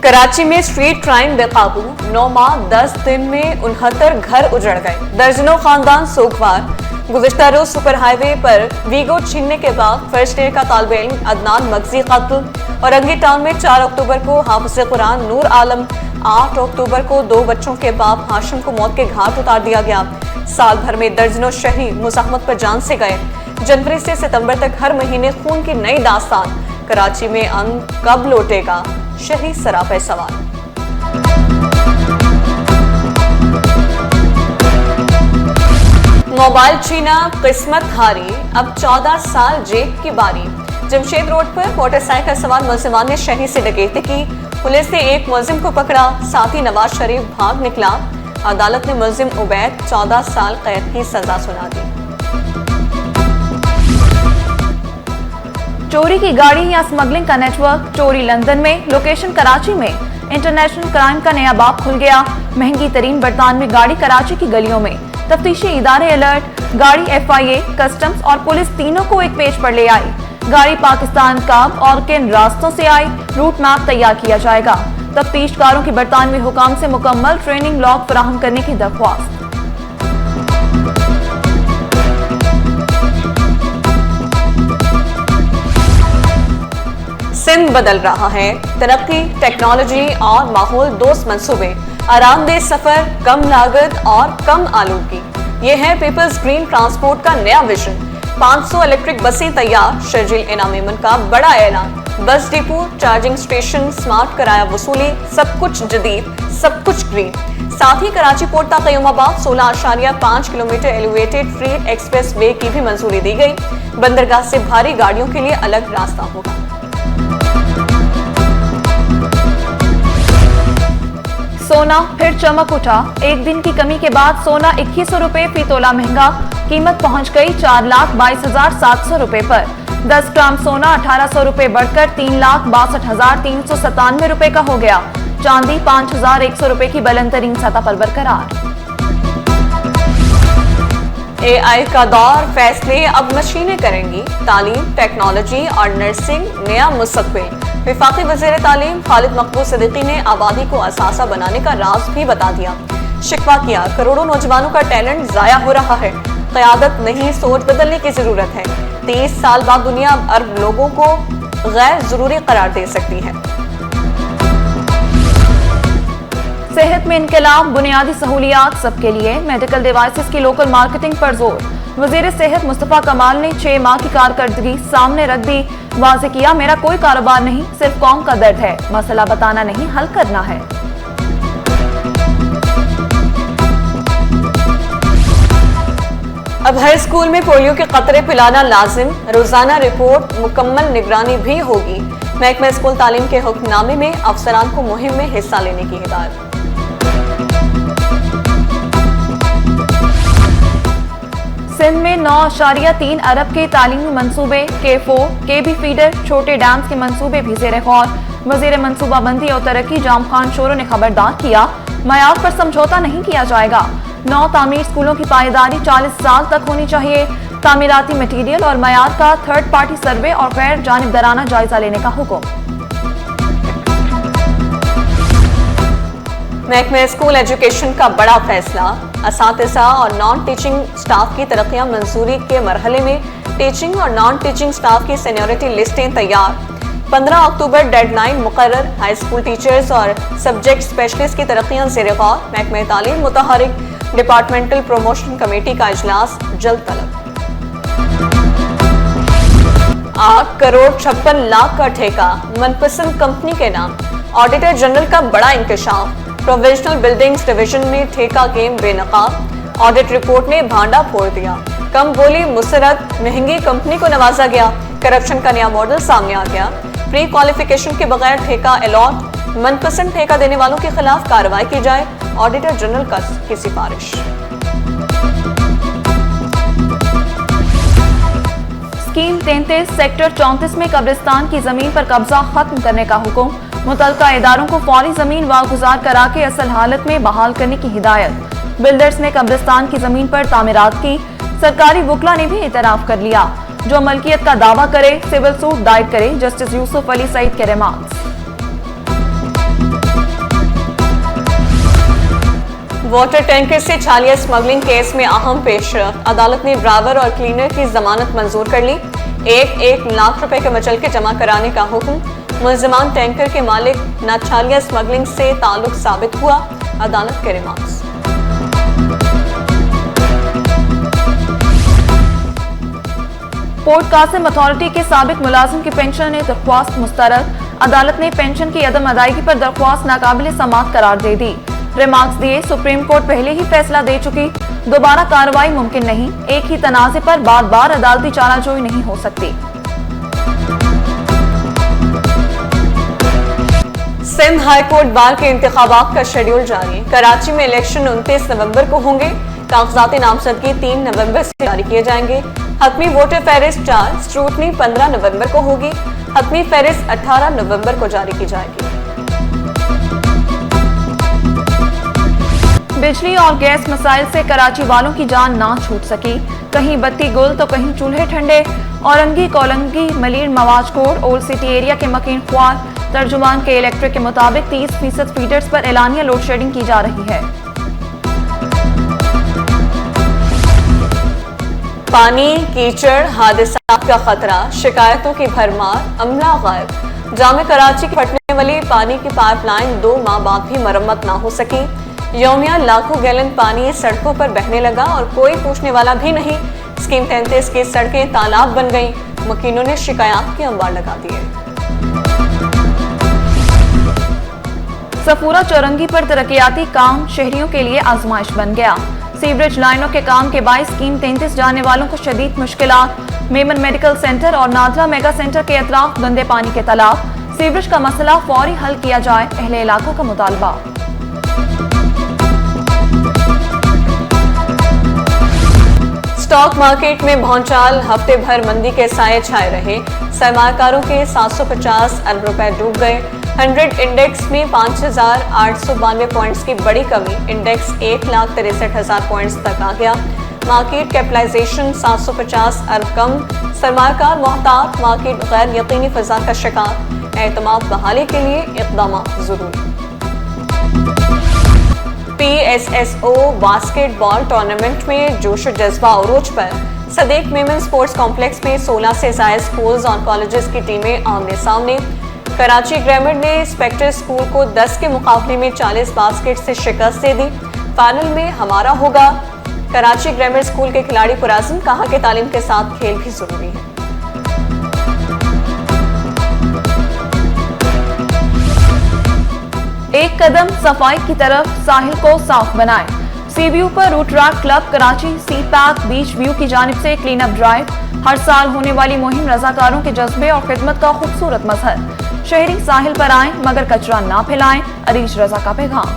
कराची में street crime बेकाबू, 9 माह 10 दिन में 69 घर उजड़ गए, दर्जनों खानदान सोगवार। गुज़िश्ता रोज सुपर हाईवे पर वीगो छीनने के बाद फर्स्ट ईयर का तालिब इल्म अदनान मगजी कत्ल। औरंगी टाउन में 4 अक्टूबर को हाफिज कुरान नूर आलम, 8 अक्टूबर को 2 बच्चों के बाप हाशिम को मौत के घाट उतार दिया गया। साल भर में दर्जनों शहीद मुज़ाहमत पर जान से गए। जनवरी से सितंबर तक हर महीने खून की नई दास्तान। कराची में अमन कब लौटेगा, शहीद सरापे सवाल। मोबाइल छीना किस्मत हारी, अब 14 साल जेब की बारी। जमशेद रोड पर मोटरसाइकिल सवार मुलजिमान ने शहीद से डकैती की। पुलिस ने एक मुलजिम को पकड़ा, साथ ही नवाज शरीफ भाग निकला। अदालत ने मुलजिम उबैद 14 साल कैद की सजा सुना दी। चोरी की गाड़ी या स्मगलिंग का नेटवर्क, चोरी लंदन में, लोकेशन कराची में। इंटरनेशनल क्राइम का नया बाब खुल गया। महंगी तरीन बरतानवी गाड़ी कराची की गलियों में। तफ्तीशी इदारे अलर्ट, गाड़ी FIA, कस्टम्स और पुलिस तीनों को एक पेज पर ले आई। गाड़ी पाकिस्तान कब और किन रास्तों से आई, रूट मैप तैयार किया जाएगा। तफ्तीशकारों की बरतानवी हुकाम से मुकम्मल ट्रेनिंग लॉग फराहम करने की दरख्वास्त। सिंध बदल रहा है, तरक्की, टेक्नोलॉजी और माहौल दोस्त मंसूबे, आरामदेह सफर, कम लागत और कम आलूगी। ये है पीपल्स ग्रीन ट्रांसपोर्ट का नया विजन। 500 इलेक्ट्रिक बसें तैयार, शर्जील इनाम मेमन का बड़ा ऐलान। Bus depot, charging station, smart किराया वसूली, सब कुछ जदीद, सब कुछ ग्रीन। साथ ही कराची पोर्ट ता क़यामाबाद 16.5 किलोमीटर एलिवेटेड फ्रीट एक्सप्रेस वे की भी मंजूरी दी गई। बंदरगाह से भारी गाड़ियों के लिए अलग रास्ता होगा। सोना फिर चमक उठा। एक दिन की कमी के बाद सोना 2100 रुपए फी तोला महंगा। कीमत पहुंच गई 4,22,700 रुपए पर। 10 ग्राम सोना 1800 रुपए बढ़कर 3,62,397 रुपए का हो गया। चांदी 5,100 रुपए की बुलंदतरीन सतह पर बरकरार। AI का दौर, फैसले अब मशीनें करेंगी। तालीम, टेक्नोलॉजी और नर्सिंग नया मुस्तकबिल। वफाकी वज़ीर तालीम खालिद मकबूल सिद्दीकी ने आबादी को असासा बनाने का राज भी बता दिया। शिकवा किया, करोड़ों नौजवानों का टैलेंट जाया हो रहा है। क़यादत नहीं, सोच बदलने की जरूरत है। 30 साल बाद दुनिया अरब लोगों को गैर जरूरी करार दे सकती है। सेहत में इनकलाब, बुनियादी सहूलियात सबके लिए। मेडिकल डिवाइसेस की लोकल मार्केटिंग पर जोर। वजीर सेहत मुस्तफा कमाल ने 6 माह की कारकर्दगी सामने रख दी। वाज़ेह किया, मेरा कोई कारोबार नहीं, सिर्फ कौम का दर्द है। मसला बताना नहीं, हल करना है। अब हर स्कूल में पोलियो के कतरे पिलाना लाजिम। रोजाना रिपोर्ट, मुकम्मल निगरानी भी होगी। महकमा स्कूल तालीम के हुक्मनामे में अफसरान को मुहिम में हिस्सा लेने की हिदायत। सिंध में 9.3 अरब के तालीमी मंसूबे, K4, KB फीडर, छोटे डैम्स के मंसूबे भी ज़ेर गौर। वज़ीर मंसूबाबंदी और तरक्की जाम खान शोरो ने खबरदार किया, मयार पर समझौता नहीं किया जाएगा। 9 तामीर स्कूलों की पायदारी 40 साल तक होनी चाहिए। तामीराती मटीरियल और मयार का थर्ड पार्टी सर्वे और गैर जानिबदाराना जायजा लेने का हुक्म। महकमा स्कूल एजुकेशन का बड़ा फैसला। असातिज़ा और नॉन टीचिंग स्टाफ की तरक्कियां मंजूरी के मरहले में टीचिंग और नॉन टीचिंग स्टाफ की सीनियरिटी लिस्टें तैयार। 15 अक्टूबर डेडलाइन मुकर्रर। हाई स्कूल टीचर्स और सब्जेक्ट स्पेशलिस्ट की तरक्कियां ज़ेर गौर। महकमा तालीम मुतहरिक, डिपार्टमेंटल प्रमोशन कमेटी का इजलास जल्द तलब। 8 करोड़ 56 लाख का ठेका मनपसंद कंपनी के नाम। ऑडिटर जनरल का बड़ा इंकशाफ। प्रोविजनल बिल्डिंग्स डिवीजन में ठेका गेम बेनकाब। ऑडिट रिपोर्ट ने भांडा फोड़ दिया। कम बोली मुसरत, महंगी कंपनी को नवाजा गया। करप्शन का नया मॉडल सामने आ गया। प्री क्वालिफिकेशन के बगैर ठेका अलॉट। मनपसंद ठेका देने वालों के खिलाफ कार्रवाई की जाए, ऑडिटर जनरल की सिफारिश। स्कीम 33 सेक्टर 34 में कब्रिस्तान की जमीन पर कब्जा खत्म करने का हुक्म। मुतल्लिका इदारों को फौरी जमीन वागुजार करा के असल हालत में बहाल करने की हिदायत। बिल्डर्स ने कब्रिस्तान की जमीन पर तामीरात की। सरकारी वकला ने भी इतराफ कर लिया। जो मलकियत का दावा करे सिविल सूट दायर करे। जस्टिस यूसुफ अली सईद के रिमार्क्स। वाटर टैंकर से छालिया स्मगलिंग केस में अहम पेशरफ, अदालत ने ड्राइवर और क्लीनर की जमानत मंजूर कर ली। 1 लाख रुपए के मचलके जमा कराने का हुक्म। मुलजमान टैंकर के मालिक न छालिया स्मगलिंग से ताल्लुक साबित हुआ, अदालत के रिमार्क्स। पोर्ट कासिम अथॉरिटी के साबिक मुलाजिम की पेंशन ने दरख्वास्त मुस्तरद, अदालत ने पेंशन की अदम अदायगी पर दरख्वास्त नाकाबिल समाअत करार दे दी। रिमार्क्स दिए, सुप्रीम कोर्ट पहले ही फैसला दे चुकी, दोबारा कार्रवाई मुमकिन नहीं, एक ही तनाज़े पर बार बार अदालती चाराजोई नहीं हो सकती। सिंध हाई कोर्ट बार के इंतखाबात का शेड्यूल जारी, कराची में इलेक्शन 29 नवंबर को होंगे, कागजात नामजदगी 3 नवंबर से जारी किए जाएंगे। हतमी वोटर फहरिस्त 4, स्क्रूटनी 15 नवंबर को होगी, हतमी फहरिस्त 18 नवंबर को जारी की जाएगी। बिजली और गैस मसाइल से कराची वालों की जान ना छूट सकी, कहीं बत्ती गुल तो कहीं चूल्हे ठंडे। औरंगी कोलंगी मलीर मवाजकोट ओल्ड सिटी एरिया के मकीन ख्वार तर्जुमान के इलेक्ट्रिक के मुताबिक 30% फीडर्स पर एलानिया लोड शेडिंग की जा रही है। पानी, कीचड़, हादसात का खतरा, शिकायतों की भरमार, अमला गायब। जामे कराची की फटने वाली पानी की पाइपलाइन 2 माह बाद भी मरम्मत ना हो सकी। यौमिया लाखों गैलन पानी सड़कों पर बहने लगा और कोई पूछने वाला भी नहीं। स्कीम 33 की सड़कें तालाब बन गईं, मकीनों ने शिकायत के अंबार लगा दिए। सफूरा चौरंगी पर तरक्याती काम शहरियों के लिए आजमाइश बन गया। सीवरेज लाइनों के काम के बाइस स्कीम 33 जाने वालों को शदीद मुश्किलात। मेमन मेडिकल सेंटर और नादरा मेगा सेंटर के अतराफ गंदे पानी के तालाब, सीवरेज का मसला फौरी हल किया जाए, अहले इलाका का मुतालबा। स्टॉक मार्केट में भौचाल, हफ्ते भर मंदी के साए छाए रहे। सरमाकारों के 750 अरब रुपए डूब गए। 100 इंडेक्स में 5,892 पॉइंट्स की बड़ी कमी, इंडेक्स 1,63,000 पॉइंट्स तक आ गया। मार्केट कैपिटलाइजेशन 750 अरब कम, सरमाकार मोहतात, मार्केट गैर यकीनी फजा का शिकार। एतमाद बहाली के लिए इक़दाम जरूरी। PSSO बास्केटबॉल टूर्नामेंट में जोश जज्बा उरूज पर। सदीक मेमन स्पोर्ट्स कॉम्प्लेक्स में 16 से ज्यादा स्कूल्स और कॉलेजेस की टीमें आमने सामने। कराची ग्रामर ने स्पेक्टर स्कूल को 10 के मुकाबले में 40 बास्केट से शिकस्त दे दी। फाइनल में हमारा होगा। कराची ग्रामर स्कूल के खिलाड़ी पुराज़िम, कहा कि तालीम के साथ खेल भी जरूरी है। एक कदम सफाई की तरफ, साहिल को साफ बनाएं। सी व्यू पर रूटरैक क्लब कराची सी पैक बीच व्यू की जानिब से क्लीन अप ड्राइव। हर साल होने वाली मुहिम रजाकारों के जज्बे और खिदमत का खूबसूरत मजहर। शहरी साहिल पर आएं मगर कचरा ना फैलाएं, अरीज रजा का पैगाम।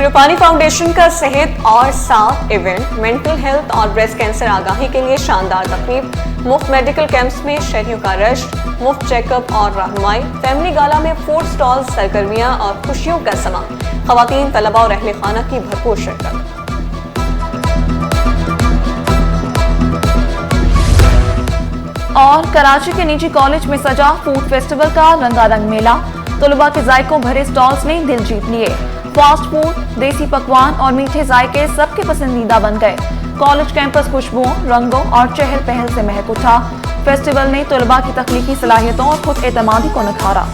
रूपानी फाउंडेशन का सेहत और साथ इवेंट, मेंटल हेल्थ और ब्रेस्ट कैंसर आगाही के लिए शानदार तकरीब। मुफ्त मेडिकल कैंप्स में शहरियों का रश, मुफ्त चेकअप और रहनुमाई। फैमिली गाला में फूड स्टॉल, सरगर्मियां और खुशियों का समा। खवातीन, तलबा और अहले खाना की भरपूर शिरकत। और कराची के निजी कॉलेज में सजा फूड फेस्टिवल का रंगारंग मेला। तलबा के जायकों भरे स्टॉल्स ने दिल जीत लिए। फास्ट फूड, देसी पकवान और मीठे जायके सबके पसंदीदा बन गए। कॉलेज कैंपस खुशबुओं, रंगों और चहल पहल से महक उठा। फेस्टिवल ने तलबा की तख्लीकी सलाहियतों और खुद एतमादी को निखारा।